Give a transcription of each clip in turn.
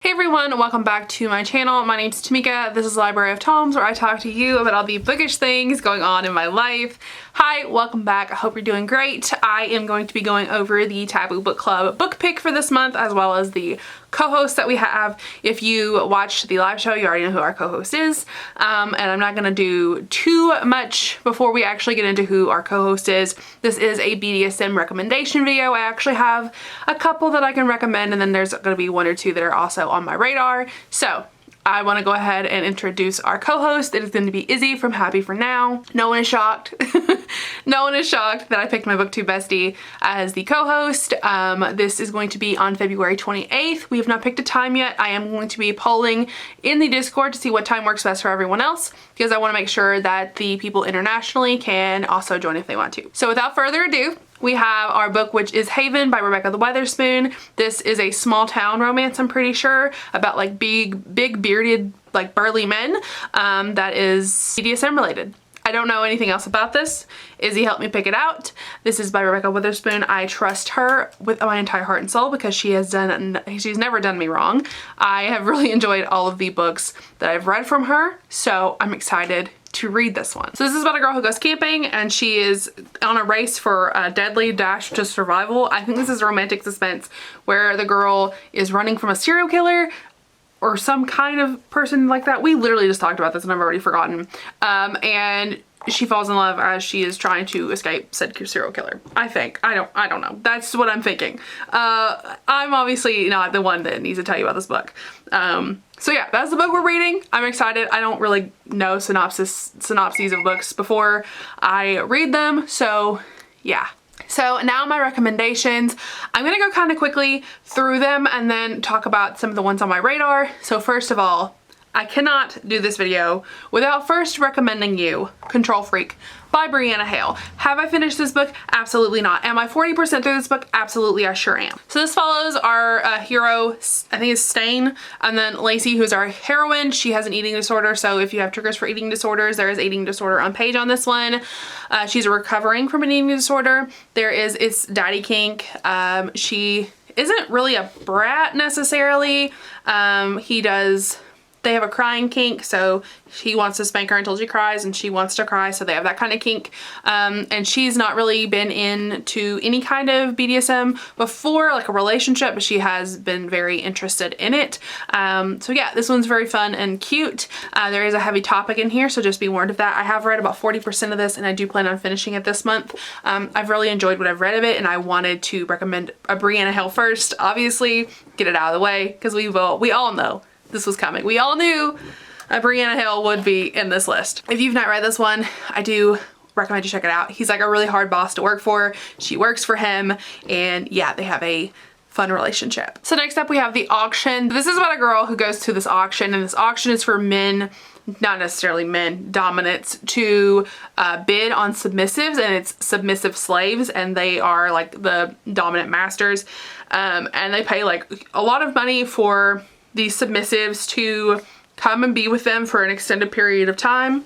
Hey everyone, welcome back to my channel. My name's Tamika. This is Library of Tomes, where I talk to you about all the bookish things going on in my life. Hi, welcome back. I hope you're doing great. I am going to be going over the Taboo Book Club book pick for this month, as well as the co-host that we have. If you watched the live show, you already know who our co-host is. And I'm not gonna do too much before we actually get into who our co-host is. This is a BDSM recommendation video. I actually have a couple that I can recommend, and then there's gonna be one or two that are also on my radar. So I want to go ahead and introduce our co-host. It is going to be Izzy from Happy for Now. No one is shocked. No one is shocked that I picked my booktube bestie as the co-host. This is going to be on February 28th. We have not picked a time yet. I am going to be polling in the Discord to see what time works best for everyone else, because I want to make sure that the people internationally can also join if they want to. So without further ado, we have our book, which is Haven by Rebekah Weatherspoon. This is a small town romance, I'm pretty sure, about like big bearded, like burly men that is BDSM related. I don't know anything else about this. Izzy helped me pick it out. This is by Rebekah Weatherspoon. I trust her with my entire heart and soul because she's never done me wrong. I have really enjoyed all of the books that I've read from her, so I'm excited to read this one. So this is about a girl who goes camping, and she is on a race for a deadly dash to survival. I think this is a romantic suspense where the girl is running from a serial killer or some kind of person like that. We literally just talked about this and I've already forgotten. And she falls in love as she is trying to escape said serial killer. I think. I don't know. That's what I'm thinking. I'm obviously not the one that needs to tell you about this book. So yeah, that's the book we're reading. I'm excited. I don't really know synopses of books before I read them, so yeah. So now my recommendations. I'm gonna go kind of quickly through them and then talk about some of the ones on my radar. So first of all, I cannot do this video without first recommending you Control Freak by Brianna Hale. Have I finished this book? Absolutely not. Am I 40% through this book? Absolutely, I sure am. So this follows our hero, I think it's Stain, and then Lacey, who's our heroine. She has an eating disorder, so if you have triggers for eating disorders, there is eating disorder on page on this one. She's recovering from an eating disorder. There is it's daddy kink. She isn't really a brat necessarily. They have a crying kink, so he wants to spank her until she cries and she wants to cry, so they have that kind of kink. And she's not really been into any kind of BDSM before, like a relationship, but she has been very interested in it. So yeah, this one's very fun and cute. There is a heavy topic in here, so just be warned of that. I have read about 40% of this and I do plan on finishing it this month. I've really enjoyed what I've read of it, and I wanted to recommend a Brianna Hale first, obviously, get it out of the way, because we all know this was coming. We all knew Brianna Hale would be in this list. If you've not read this one, I do recommend you check it out. He's like a really hard boss to work for. She works for him, and yeah, they have a fun relationship. So next up we have the auction. This is about a girl who goes to this auction, and this auction is for men, not necessarily men, dominants, to bid on submissives, and it's submissive slaves, and they are like the dominant masters. And they pay like a lot of money for these submissives to come and be with them for an extended period of time.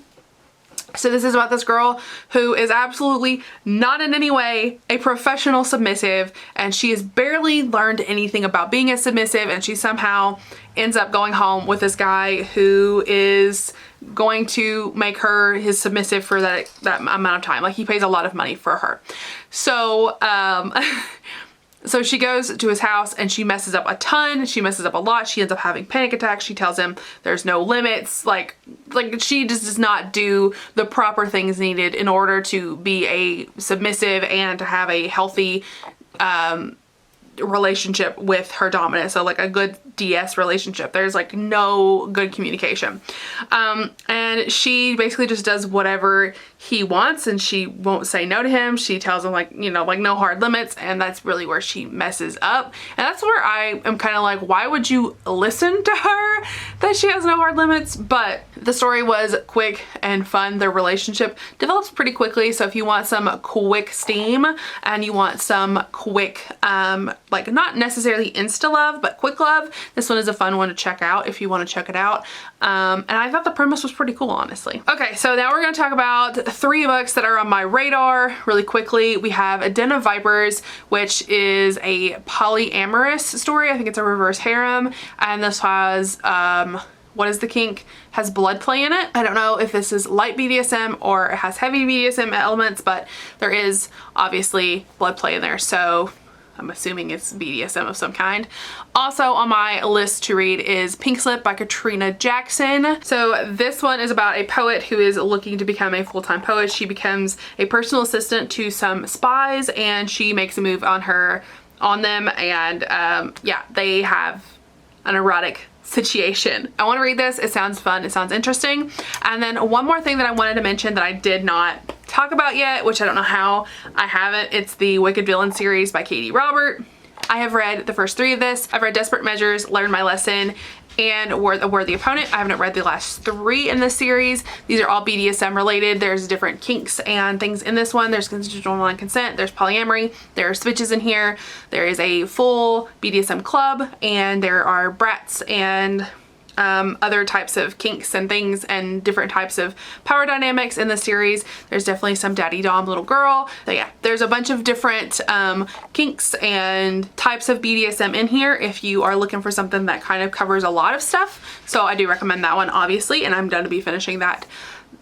So this is about this girl who is absolutely not in any way a professional submissive, and she has barely learned anything about being a submissive, and she somehow ends up going home with this guy who is going to make her his submissive for that amount of time. Like, he pays a lot of money for her. So so she goes to his house and she messes up a ton. She messes up a lot. She ends up having panic attacks. She tells him there's no limits. Like she just does not do the proper things needed in order to be a submissive and to have a healthy relationship with her dominant. So like a good DS relationship. There's like no good communication. And she basically just does whatever he wants, and she won't say no to him. She tells him, like, you know, like no hard limits, and that's really where she messes up. And that's where I am kind of like, why would you listen to her that she has no hard limits? But the story was quick and fun. Their relationship develops pretty quickly, so if you want some quick steam and you want some quick like not necessarily insta love, but quick love. This one is a fun one to check out if you want to check it out. And I thought the premise was pretty cool, honestly. Okay, so now we're going to talk about 3 books that are on my radar really quickly. We have Adenavipers, which is a polyamorous story. I think it's a reverse harem. And this has, what is the kink? Has blood play in it. I don't know if this is light BDSM or it has heavy BDSM elements, but there is obviously blood play in there. So I'm assuming it's BDSM of some kind. Also on my list to read is Pink Slip by Katrina Jackson. So this one is about a poet who is looking to become a full-time poet. She becomes a personal assistant to some spies and she makes a move on them, and yeah, they have an erotic situation. I want to read this. It sounds fun. It sounds interesting. And then one more thing that I wanted to mention that I did not talk about yet, which I don't know how I haven't. It's the Wicked Villain series by Katie Robert. I have read the first 3 of this. I've read Desperate Measures, Learn My Lesson, and Worthy Opponent. I haven't read the last 3 in this series. These are all BDSM related. There's different kinks and things in this one. There's consensual non-consent, there's polyamory, there are switches in here, there is a full BDSM club, and there are brats and other types of kinks and things and different types of power dynamics in the series. There's definitely some daddy dom little girl. So yeah, there's a bunch of different kinks and types of BDSM in here if you are looking for something that kind of covers a lot of stuff. So I do recommend that one, obviously, and I'm going to be finishing that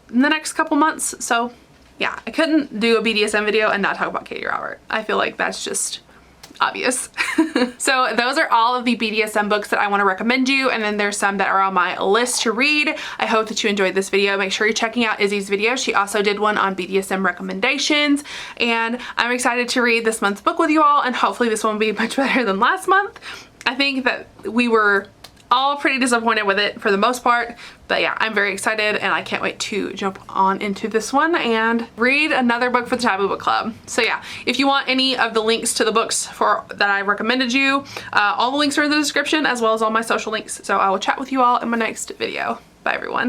in the next couple months. So yeah, I couldn't do a BDSM video and not talk about Katie Robert. I feel like that's just obvious. So those are all of the BDSM books that I want to recommend you, and then there's some that are on my list to read. I hope that you enjoyed this video. Make sure you're checking out Izzy's video. She also did one on BDSM recommendations, and I'm excited to read this month's book with you all, and hopefully this one will be much better than last month. I think that we were all pretty disappointed with it for the most part, but yeah, I'm very excited and I can't wait to jump on into this one and read another book for the Taboo Book Club. So yeah, if you want any of the links to the books that I recommended you, all the links are in the description, as well as all my social links. So I will chat with you all in my next video. Bye everyone.